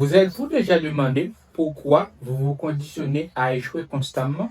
Vous êtes-vous déjà demandé pourquoi vous vous conditionnez à échouer constamment?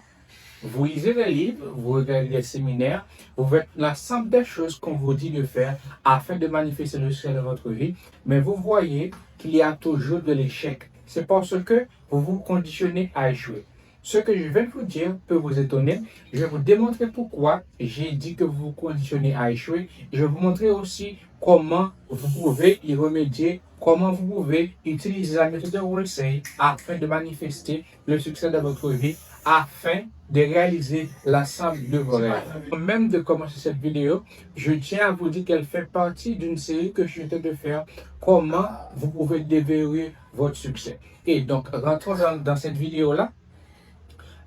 Vous lisez des livres, vous regardez des séminaires, vous faites l'ensemble des choses qu'on vous dit de faire afin de manifester le succès de votre vie, mais vous voyez qu'il y a toujours de l'échec. C'est parce que vous vous conditionnez à échouer. Ce que je vais vous dire peut vous étonner. Je vais vous démontrer pourquoi j'ai dit que vous vous conditionnez à échouer. Je vais vous montrer aussi comment vous pouvez y remédier, comment vous pouvez utiliser la méthode de Wolsey afin de manifester le succès de votre vie, afin de réaliser l'ensemble de vos rêves. Même de commencer cette vidéo, je tiens à vous dire qu'elle fait partie d'une série que je suis en train de faire, comment vous pouvez déverrouiller votre succès. Et donc, rentrons dans cette vidéo-là.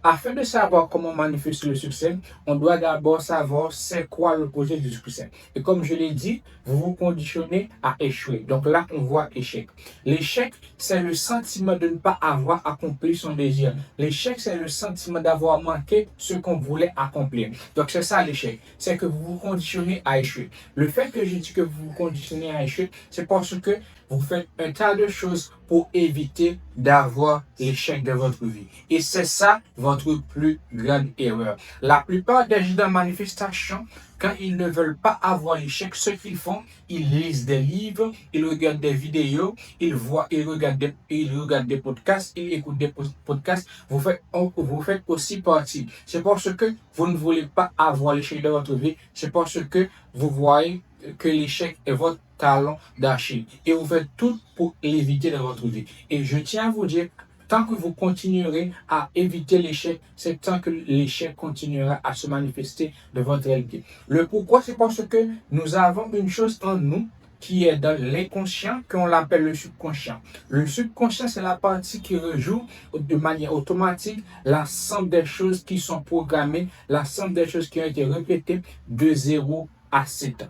Afin de savoir comment manifester le succès, on doit d'abord savoir c'est quoi le projet du succès. Et comme je l'ai dit, vous vous conditionnez à échouer. Donc là, on voit échec. L'échec, c'est le sentiment de ne pas avoir accompli son désir. L'échec, c'est le sentiment d'avoir manqué ce qu'on voulait accomplir. Donc c'est ça l'échec. C'est que vous vous conditionnez à échouer. Le fait que je dis que vous vous conditionnez à échouer, c'est parce que vous faites un tas de choses pour éviter d'avoir l'échec de votre vie. Et c'est ça votre plus grande erreur. La plupart des gens en manifestation, quand ils ne veulent pas avoir l'échec, ce qu'ils font, ils lisent des livres, ils regardent des vidéos, ils regardent des podcasts, ils écoutent des podcasts. Vous faites aussi partie. C'est parce que vous ne voulez pas avoir l'échec de votre vie. C'est parce que vous voyez que l'échec est votre talon d'Achille. Et vous faites tout pour l'éviter dans votre vie. Et je tiens à vous dire, tant que vous continuerez à éviter l'échec, c'est tant que l'échec continuera à se manifester de votre réalité. Le pourquoi, c'est parce que nous avons une chose en nous qui est dans l'inconscient, qu'on l'appelle le subconscient. Le subconscient, c'est la partie qui rejoue de manière automatique l'ensemble des choses qui sont programmées, l'ensemble des choses qui ont été répétées de 0 à 7 ans.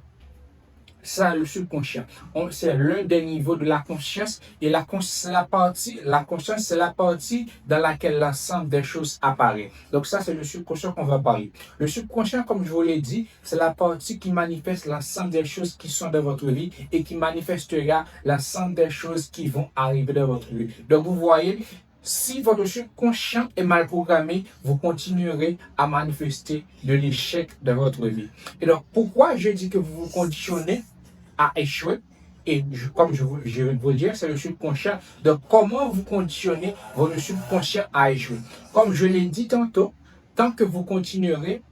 Ça, le subconscient. C'est l'un des niveaux de la conscience. Et la conscience, c'est la partie dans laquelle l'ensemble des choses apparaît. Donc ça, c'est le subconscient qu'on va parler. Le subconscient, comme je vous l'ai dit, c'est la partie qui manifeste l'ensemble des choses qui sont dans votre vie et qui manifestera l'ensemble des choses qui vont arriver dans votre vie. Donc vous voyez, si votre subconscient est mal programmé, vous continuerez à manifester de l'échec dans votre vie. Et donc, pourquoi je dis que vous vous conditionnez à échouer? Et comme je vais vous le dire, c'est le subconscient. Donc, comment vous conditionnez votre subconscient à échouer? Comme je l'ai dit tantôt, tant que vous continuerez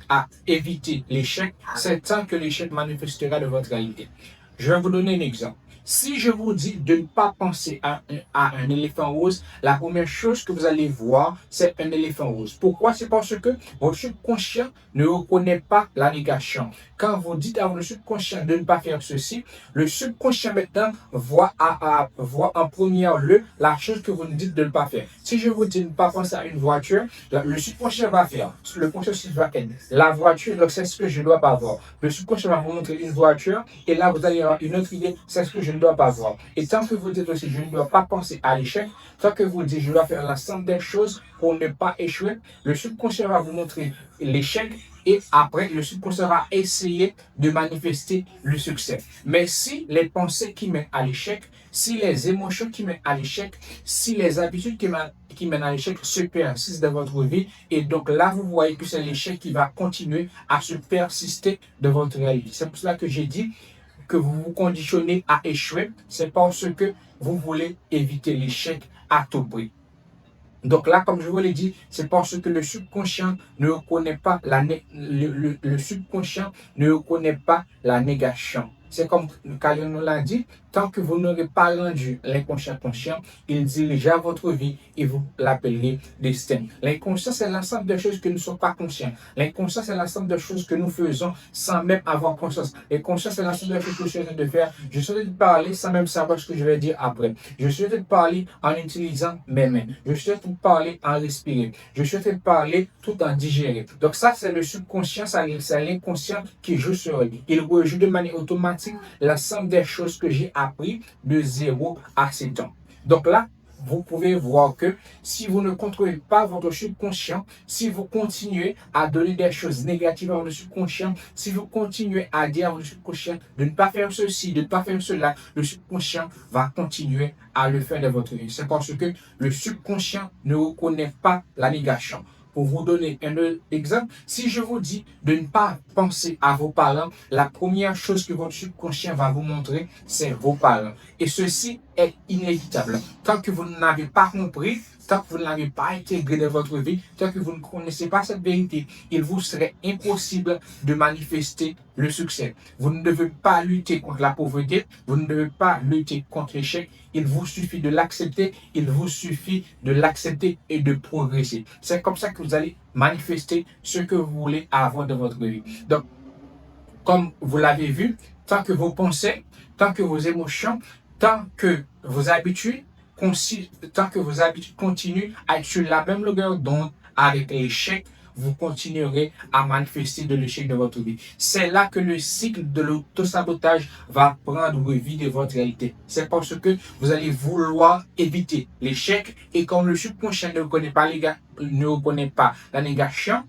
à éviter l'échec, c'est tant que l'échec manifestera de votre réalité. Je vais vous donner un exemple. Si je vous dis de ne pas penser à un éléphant rose, la première chose que vous allez voir, c'est un éléphant rose. Pourquoi? C'est parce que votre subconscient ne reconnaît pas la négation. Quand vous dites à votre subconscient de ne pas faire ceci, le subconscient maintenant voit en premier lieu la chose que vous nous dites de ne pas faire. Si je vous dis de ne pas penser à une voiture, le subconscient va faire. Le processus va être la voiture, donc c'est ce que je ne dois pas voir. Le subconscient va vous montrer une voiture et là vous allez avoir une autre idée, c'est ce que je ne dois pas voir. Et tant que vous dites aussi je ne dois pas penser à l'échec, tant que vous dites je dois faire l'ensemble des choses pour ne pas échouer, le subconscient va vous montrer l'échec et après le subconscient va essayer de manifester le succès. Mais si les pensées qui mènent à l'échec, si les émotions qui mènent à l'échec, si les habitudes qui mènent à l'échec se persistent dans votre vie, et donc là vous voyez que c'est l'échec qui va continuer à se persister dans votre réalité. C'est pour cela que j'ai dit que vous vous conditionnez à échouer, c'est parce que vous voulez éviter l'échec à tout prix. Donc là, comme je vous l'ai dit, c'est parce que le subconscient ne reconnaît pas le subconscient ne reconnaît pas la négation. C'est comme Kalion nous l'a dit, tant que vous n'aurez pas rendu l'inconscient conscient, il dirigera votre vie et vous l'appellerez destin. L'inconscient, c'est l'ensemble des choses que nous ne sommes pas conscients. L'inconscient, c'est l'ensemble des choses que nous faisons sans même avoir conscience. L'inconscient, c'est l'ensemble des choses que je suis en train de faire. Je suis en train de parler sans même savoir ce que je vais dire après. Je suis en train de parler en utilisant mes mains. Je suis en train de parler en respirant. Je suis en train de parler tout en digérer. Donc ça, c'est le subconscient, c'est l'inconscient qui joue sur lui. Il rejoue de manière automatique l'ensemble des choses que j'ai appris de 0 à 7 ans. Donc là, vous pouvez voir que si vous ne contrôlez pas votre subconscient, si vous continuez à donner des choses négatives à votre subconscient, si vous continuez à dire à votre subconscient de ne pas faire ceci, de ne pas faire cela, le subconscient va continuer à le faire de votre vie. C'est parce que le subconscient ne reconnaît pas la négation. Pour vous donner un exemple, si je vous dis de ne pas penser à vos parents, la première chose que votre subconscient va vous montrer, c'est vos parents. Et ceci est inévitable. Tant que vous n'avez pas compris, tant que vous ne l'avez pas intégré dans votre vie, tant que vous ne connaissez pas cette vérité, il vous serait impossible de manifester le succès. Vous ne devez pas lutter contre la pauvreté, vous ne devez pas lutter contre l'échec. Il vous suffit de l'accepter, il vous suffit de l'accepter et de progresser. C'est comme ça que vous allez manifester ce que vous voulez avoir dans votre vie. Donc, comme vous l'avez vu, tant que vos pensées, tant que vos émotions, tant que vos habitudes, tant que vos habitudes continuent à être sur la même longueur d'onde avec l'échec, vous continuerez à manifester de l'échec de votre vie. C'est là que le cycle de l'autosabotage va prendre vie de votre réalité. C'est parce que vous allez vouloir éviter l'échec et comme le subconscient ne reconnaît pas la négation,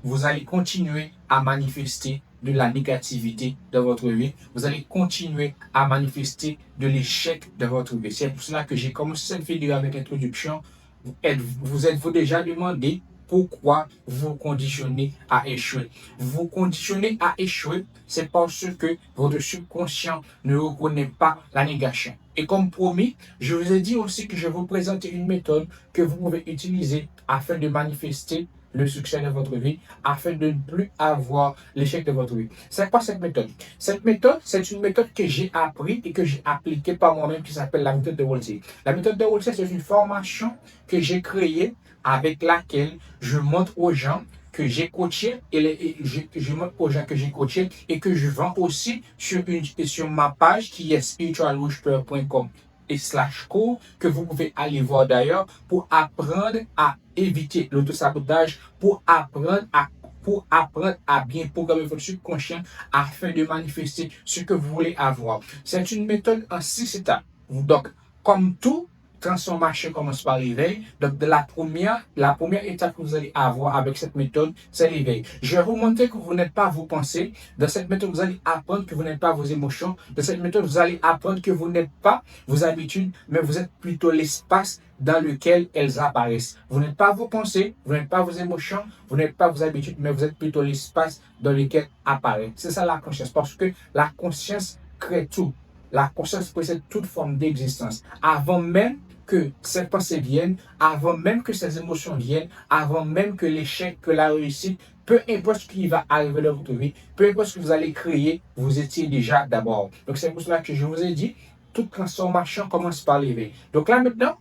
vous allez continuer à manifester de la négativité dans votre vie. Vous allez continuer à manifester de l'échec dans votre vie. C'est pour cela que j'ai commencé cette vidéo avec l'introduction. Vous êtes-vous déjà demandé pourquoi vous conditionnez à échouer? Vous conditionnez à échouer, c'est parce que votre subconscient ne reconnaît pas la négation. Et comme promis, je vous ai dit aussi que je vais vous présenter une méthode que vous pouvez utiliser afin de manifester le succès de votre vie, afin de ne plus avoir l'échec de votre vie. C'est quoi cette méthode? Cette méthode, c'est une méthode que j'ai appris et que j'ai appliquée par moi-même qui s'appelle la méthode de Wolsey. La méthode de Wolsey, c'est une formation que j'ai créée avec laquelle je montre aux gens que j'ai coaché je montre aux gens que j'ai coaché et que je vends aussi sur ma page qui est spiritualrouge.com et /cours que vous pouvez aller voir d'ailleurs pour apprendre à éviter l'autosabotage, pour apprendre à bien programmer votre subconscient afin de manifester ce que vous voulez avoir. C'est une méthode en 6 étapes. Donc, comme tout, transformation commence par l'éveil. Donc, la première étape que vous allez avoir avec cette méthode, c'est l'éveil. Je vais vous montrer que vous n'êtes pas vos pensées. Dans cette méthode, vous allez apprendre que vous n'êtes pas vos émotions. Dans cette méthode, vous allez apprendre que vous n'êtes pas vos habitudes, mais vous êtes plutôt l'espace dans lequel elles apparaissent. Vous n'êtes pas vos pensées, vous n'êtes pas vos émotions, vous n'êtes pas vos habitudes, mais vous êtes plutôt l'espace dans lequel apparaît. C'est ça la conscience, parce que la conscience crée tout. La conscience possède toute forme d'existence. Avant même que ces pensées viennent, avant même que ces émotions viennent, avant même que l'échec, que la réussite, peu importe ce qui va arriver dans votre vie, peu importe ce que vous allez créer, vous étiez déjà d'abord. Donc c'est pour cela que je vous ai dit, toute transformation commence par l'éveil. Donc là maintenant,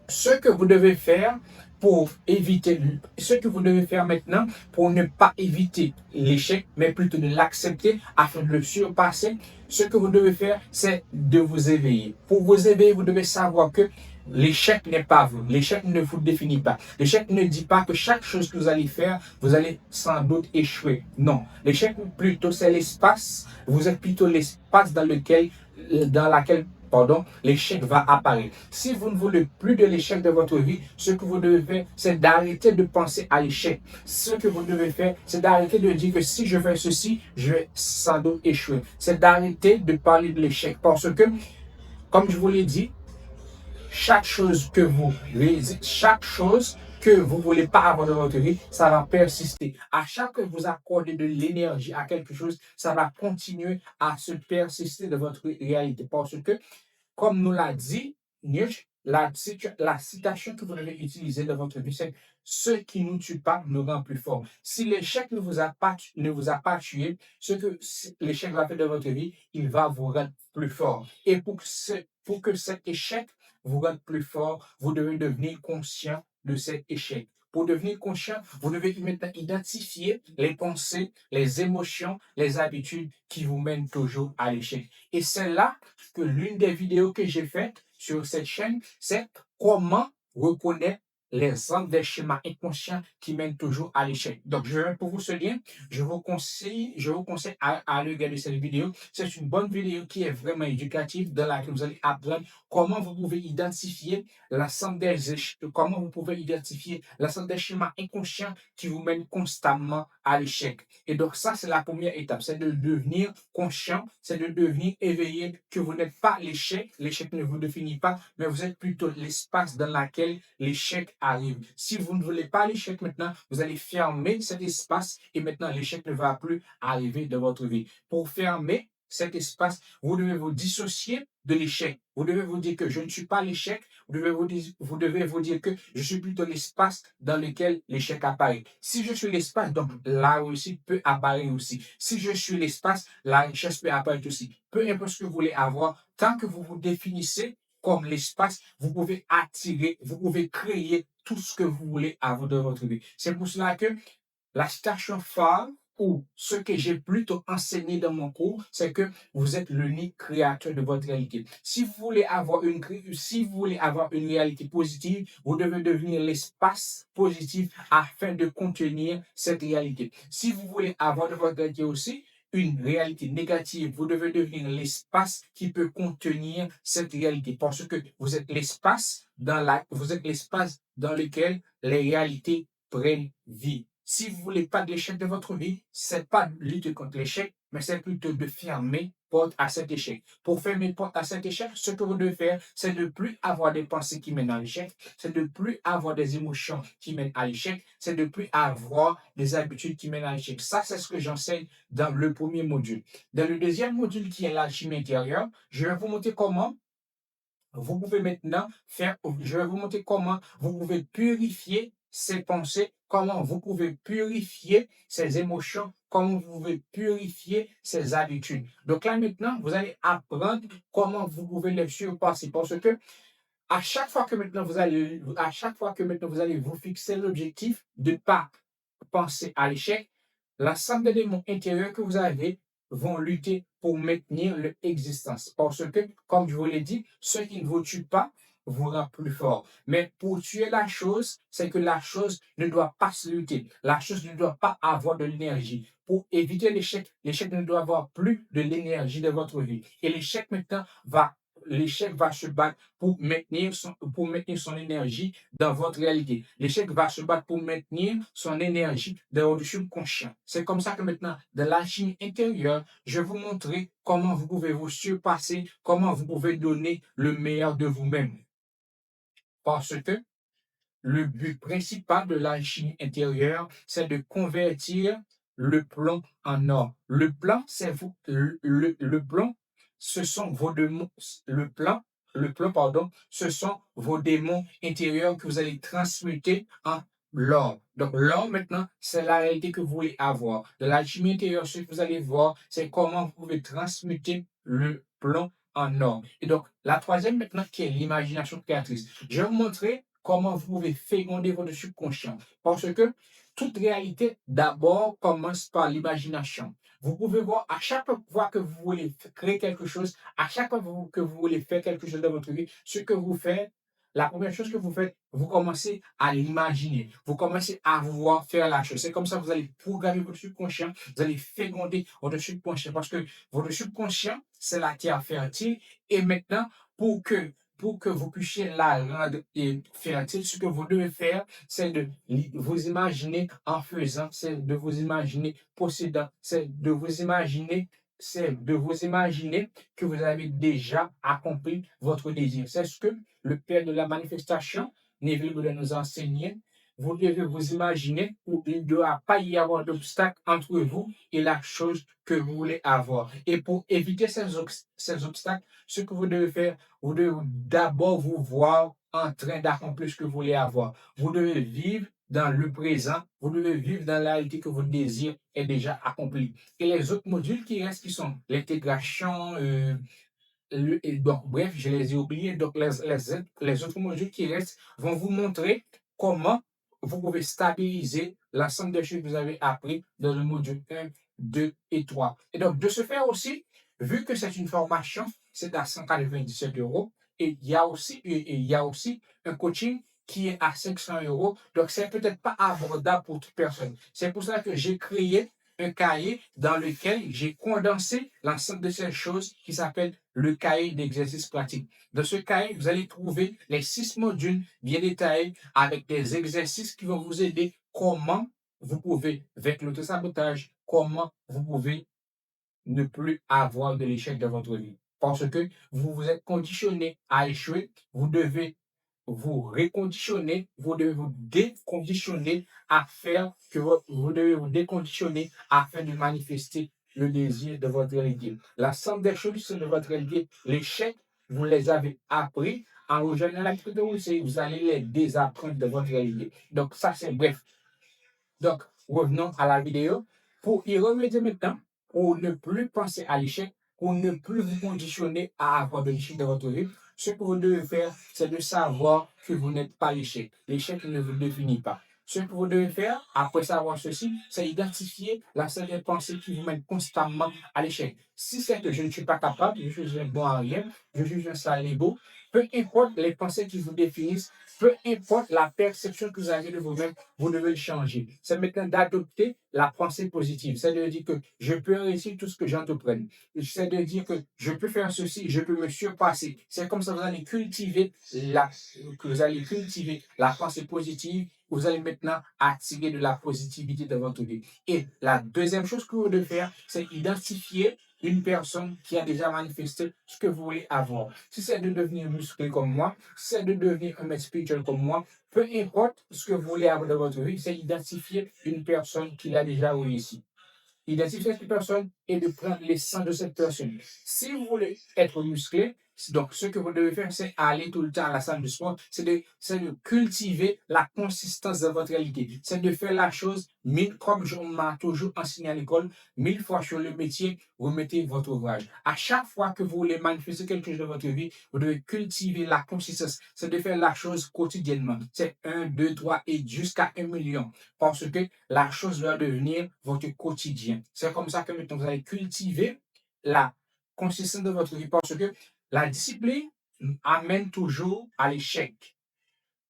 ce que vous devez faire pour éviter, ce que vous devez faire maintenant pour ne pas éviter l'échec, mais plutôt de l'accepter afin de le surpasser, ce que vous devez faire, c'est de vous éveiller. Pour vous éveiller, vous devez savoir que l'échec n'est pas vous. L'échec ne vous définit pas. L'échec ne dit pas que chaque chose que vous allez faire, vous allez sans doute échouer. Non. L'échec, plutôt, c'est l'espace. Vous êtes plutôt l'espace dans laquelle l'échec va apparaître. Si vous ne voulez plus de l'échec de votre vie, ce que vous devez faire, c'est d'arrêter de penser à l'échec. Ce que vous devez faire, c'est d'arrêter de dire que si je fais ceci, je vais sans doute échouer. C'est d'arrêter de parler de l'échec parce que, comme je vous l'ai dit, chaque chose que vous voulez pas avoir dans votre vie, ça va persister. À chaque fois que vous accordez de l'énergie à quelque chose, ça va continuer à se persister dans votre réalité. Parce que, comme nous l'a dit Nietzsche, la citation que vous devez utiliser dans votre vie, c'est ce qui ne nous tue pas nous rend plus fort. Si l'échec ne vous a pas tué, ce que l'échec va faire dans votre vie, il va vous rendre plus fort. Et pour que cet échec vous rende plus fort, vous devez devenir conscient de cet échec. Pour devenir conscient, vous devez maintenant identifier les pensées, les émotions, les habitudes qui vous mènent toujours à l'échec. Et c'est là que l'une des vidéos que j'ai faites sur cette chaîne, c'est comment reconnaître les des schémas inconscients qui mènent toujours à l'échec. Donc, je vais pour vous ce lien. Je vous conseille à regarder cette vidéo. C'est une bonne vidéo qui est vraiment éducative dans laquelle vous allez apprendre comment vous pouvez identifier l'ensemble comment vous pouvez identifier l'ensemble des schémas inconscients qui vous mènent constamment à l'échec. Et donc, ça, c'est la première étape. C'est de devenir conscient, c'est de devenir éveillé, que vous n'êtes pas l'échec. L'échec ne vous définit pas, mais vous êtes plutôt l'espace dans lequel l'échec arrive. Si vous ne voulez pas l'échec maintenant, vous allez fermer cet espace et maintenant l'échec ne va plus arriver dans votre vie. Pour fermer cet espace, vous devez vous dissocier de l'échec. Vous devez vous dire que je ne suis pas l'échec. Vous devez vous dire que je suis plutôt l'espace dans lequel l'échec apparaît. Si je suis l'espace, donc la réussite peut apparaître aussi. Si je suis l'espace, la richesse peut apparaître aussi. Peu importe ce que vous voulez avoir, tant que vous vous définissez comme l'espace, vous pouvez attirer, vous pouvez créer tout ce que vous voulez avoir dans votre vie. C'est pour cela que la citation phare ou ce que j'ai plutôt enseigné dans mon cours, c'est que vous êtes l'unique créateur de votre réalité. Si vous voulez avoir une réalité positive, vous devez devenir l'espace positif afin de contenir cette réalité. Si vous voulez avoir de votre réalité aussi une réalité négative, vous devez devenir l'espace qui peut contenir cette réalité parce que vous êtes l'espace dans lequel les réalités prennent vie. Si vous voulez pas de l'échec de votre vie, c'est pas de lutter contre l'échec, mais c'est plutôt de fermer porte à cet échec. Pour fermer porte à cet échec, ce que vous devez faire, c'est de plus avoir des pensées qui mènent à l'échec, c'est de plus avoir des émotions qui mènent à l'échec, c'est de plus avoir des habitudes qui mènent à l'échec. Ça, c'est ce que j'enseigne dans le premier module. Dans le deuxième module qui est l'alchimie intérieure, je vais vous montrer comment vous pouvez maintenant je vais vous montrer comment vous pouvez purifier ces pensées, comment vous pouvez purifier ces émotions, comment vous pouvez purifier ces habitudes. Donc là maintenant, vous allez apprendre comment vous pouvez les surpasser parce que à chaque fois que maintenant vous allez vous fixer l'objectif de ne pas penser à l'échec, l'ensemble des démons intérieurs que vous avez vont lutter pour maintenir leur existence. Parce que, comme je vous l'ai dit, ce qui ne vous tue pas vous rend plus fort. Mais pour tuer la chose, c'est que la chose ne doit pas se lutter. La chose ne doit pas avoir de l'énergie. Pour éviter l'échec, l'échec ne doit avoir plus de l'énergie de votre vie. Et l'échec va se battre pour maintenir son énergie dans votre réalité. L'échec va se battre pour maintenir son énergie dans votre subconscient. C'est comme ça que maintenant, dans l'alchimie intérieure, je vais vous montrer comment vous pouvez vous surpasser, comment vous pouvez donner le meilleur de vous-même. Parce que le but principal de l'alchimie intérieure, c'est de convertir le plomb en or. Le plomb, c'est vous, le plomb, ce sont vos démons, le plomb, pardon, ce sont vos démons intérieurs que vous allez transmuter en l'or. Donc, l'or, maintenant, c'est la réalité que vous voulez avoir. De l'alchimie intérieure, ce que vous allez voir, c'est comment vous pouvez transmuter le plomb en or. Et donc, la troisième maintenant, qui est l'imagination créatrice. Je vais vous montrer comment vous pouvez féconder votre subconscient. Parce que toute réalité, d'abord, commence par l'imagination. Vous pouvez voir à chaque fois que vous voulez créer quelque chose, à chaque fois que vous voulez faire quelque chose dans votre vie, ce que vous faites, la première chose que vous faites, vous commencez à l'imaginer. Vous commencez à voir faire la chose. C'est comme ça que vous allez programmer votre subconscient. Vous allez féconder votre subconscient parce que votre subconscient, c'est la terre fertile. Et maintenant, pour que vous puissiez la rendre fertile, ce que vous devez faire, c'est de vous imaginer en faisant, c'est de vous imaginer possédant, c'est de vous imaginer que vous avez déjà accompli votre désir. C'est ce que le Père de la manifestation, Neville Goddard, nous a enseigné. Vous devez vous imaginer où il ne doit pas y avoir d'obstacle entre vous et la chose que vous voulez avoir. Et pour éviter ces obstacles, ce que vous devez faire, vous devez d'abord vous voir en train d'accomplir ce que vous voulez avoir. Vous devez vivre dans le présent, vous devez vivre dans la réalité que votre désir est déjà accompli. Et les autres modules qui restent, qui sont l'intégration, donc, bref, je les ai oubliés. Donc, les autres modules qui restent vont vous montrer comment vous pouvez stabiliser l'ensemble des choses que vous avez appris dans le module 1, 2 et 3. Et donc, de ce fait aussi, vu que c'est une formation, c'est à 197 €. Et il y a aussi un coaching qui est à 500 euros. Donc, c'est peut-être pas abordable pour toute personne. C'est pour ça que j'ai créé un cahier dans lequel j'ai condensé l'ensemble de ces choses qui s'appelle le cahier d'exercices pratiques. Dans ce cahier, vous allez trouver les 6 modules bien détaillés avec des exercices qui vont vous aider comment vous pouvez, avec l'autosabotage, comment vous pouvez ne plus avoir de l'échec dans votre vie. Parce que vous vous êtes conditionné à échouer, vous devez vous reconditionner, vous devez vous déconditionner à faire que vous devez vous déconditionner afin de manifester le désir de votre réalité. La somme des choses de votre réalité, l'échec, vous les avez appris. En rejoignant la méthodologie, vous allez les désapprendre de votre réalité. Donc, ça, c'est bref. Donc, revenons à la vidéo. Pour y remédier maintenant, pour ne plus penser à l'échec, pour ne plus vous conditionner à avoir de l'échec dans votre vie, ce que vous devez faire, c'est de savoir que vous n'êtes pas l'échec. L'échec ne vous définit pas. Ce que vous devez faire, après savoir ceci, c'est identifier la seule des pensées qui vous mènent constamment à l'échec. Si c'est que je ne suis pas capable, je suis un bon à rien, je suis un salébo, peu importe les pensées qui vous définissent, peu importe la perception que vous avez de vous-même, vous devez le changer. C'est maintenant d'adopter la pensée positive. C'est de dire que je peux réussir tout ce que j'entreprenne. C'est de dire que je peux faire ceci, je peux me surpasser. C'est comme ça que vous allez cultiver la pensée positive. Vous allez maintenant attirer de la positivité dans votre vie. Et la deuxième chose que vous devez faire, c'est identifier une personne qui a déjà manifesté ce que vous voulez avoir. Si c'est de devenir musclé comme moi, si c'est de devenir un maître spirituel comme moi, peu importe ce que vous voulez avoir dans votre vie, c'est identifier une personne qui l'a déjà réussi. Identifier cette personne et de prendre l'essence de cette personne. Si vous voulez être musclé, donc ce que vous devez faire, c'est aller tout le temps à la salle de sport, c'est de cultiver la consistance de votre réalité. C'est de faire la chose comme on m'a toujours enseigné à l'école, 1000 fois sur le métier, vous mettez votre ouvrage. À chaque fois que vous voulez manifester quelque chose dans votre vie, vous devez cultiver la consistance. C'est de faire la chose quotidiennement. C'est 1, 2, 3 et jusqu'à 1 million. Parce que la chose doit devenir votre quotidien. C'est comme ça que maintenant vous allez cultiver la consistance de votre vie parce que la discipline amène toujours à l'échec.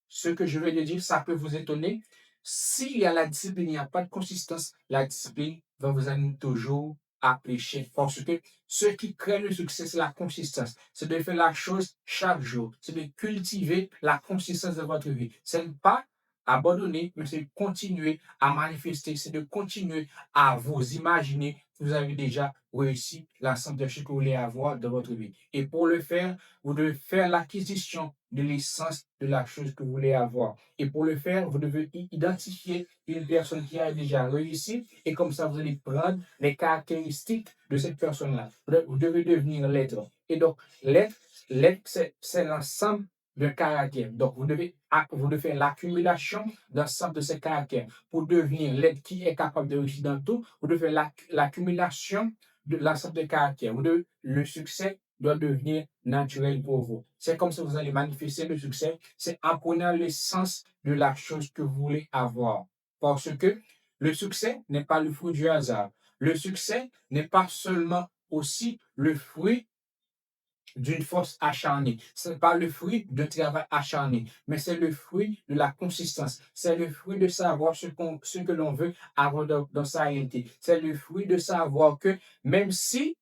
Ce que je vais te dire, ça peut vous étonner. S'il y a la discipline, il n'y a pas de consistance, la discipline va vous amener toujours à l'échec. Parce que ce qui crée le succès, c'est la consistance. C'est de faire la chose chaque jour. C'est de cultiver la consistance de votre vie. C'est ne pas abandonner, mais c'est de continuer à manifester. C'est de continuer à vous imaginer que vous avez déjà réussi l'ensemble de ce que vous voulez avoir dans votre vie. Et pour le faire, vous devez faire l'acquisition de l'essence de la chose que vous voulez avoir. Et pour le faire, vous devez identifier une personne qui a déjà réussi et comme ça, vous allez prendre les caractéristiques de cette personne-là. Vous devez devenir l'être. Et donc, l'être, c'est l'ensemble d'un caractère. Donc, vous devez faire l'accumulation d'ensemble de ces caractères. Pour devenir l'être qui est capable de réussir dans tout, vous devez faire l'accumulation de l'ensemble des caractères. Le succès doit devenir naturel pour vous. C'est comme ça que vous allez manifester le succès. C'est en prenant l'essence de la chose que vous voulez avoir. Parce que le succès n'est pas le fruit du hasard. Le succès n'est pas seulement aussi le fruit d'une force acharnée. Ce n'est pas le fruit d'un travail acharné, mais c'est le fruit de la consistance. C'est le fruit de savoir ce que l'on veut avoir dans sa réalité. C'est le fruit de savoir que même si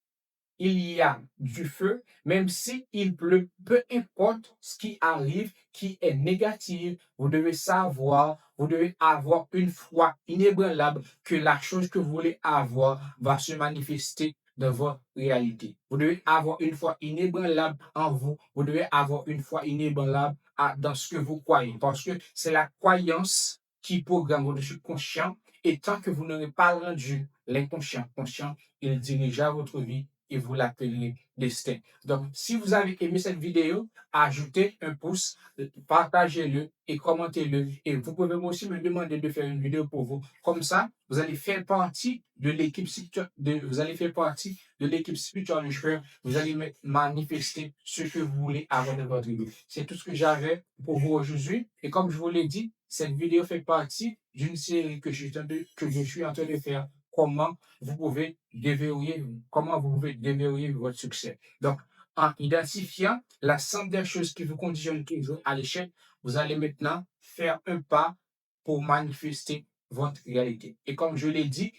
il y a du feu, même si il pleut, peu importe ce qui arrive, qui est négatif, vous devez savoir, vous devez avoir une foi inébranlable que la chose que vous voulez avoir va se manifester dans votre réalité. Vous devez avoir une foi inébranlable en vous. Vous devez avoir une foi inébranlable dans ce que vous croyez. Parce que c'est la croyance qui programme votre subconscient. Et tant que vous n'aurez pas rendu l'inconscient conscient, il dirigera votre vie et vous l'appelez destin. Donc, si vous avez aimé cette vidéo, ajoutez un pouce, partagez-le et commentez-le. Et vous pouvez aussi me demander de faire une vidéo pour vous. Comme ça, vous allez faire partie de l'équipe vous allez faire partie de l'équipe spirituelle. Vous allez manifester ce que vous voulez avoir dans votre vie. C'est tout ce que j'avais pour vous aujourd'hui. Et comme je vous l'ai dit, cette vidéo fait partie d'une série que je suis en train de faire. Comment vous pouvez déverrouiller votre succès. Donc, En identifiant la somme des choses qui vous conditionnent toujours à l'échec, vous allez maintenant faire un pas pour manifester votre réalité. Et comme je l'ai dit,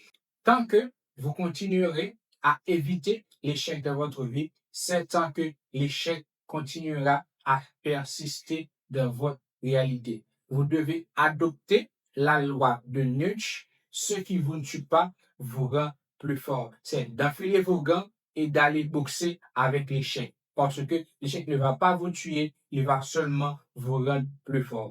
tant que vous continuerez à éviter l'échec dans votre vie, c'est tant que l'échec continuera à persister dans votre réalité. Vous devez adopter la loi de Nietzsche. Ce qui vous ne tue pas vous rend plus fort. C'est d'enfiler vos gants et d'aller boxer avec l'échec. Parce que l'échec ne va pas vous tuer, il va seulement vous rendre plus fort.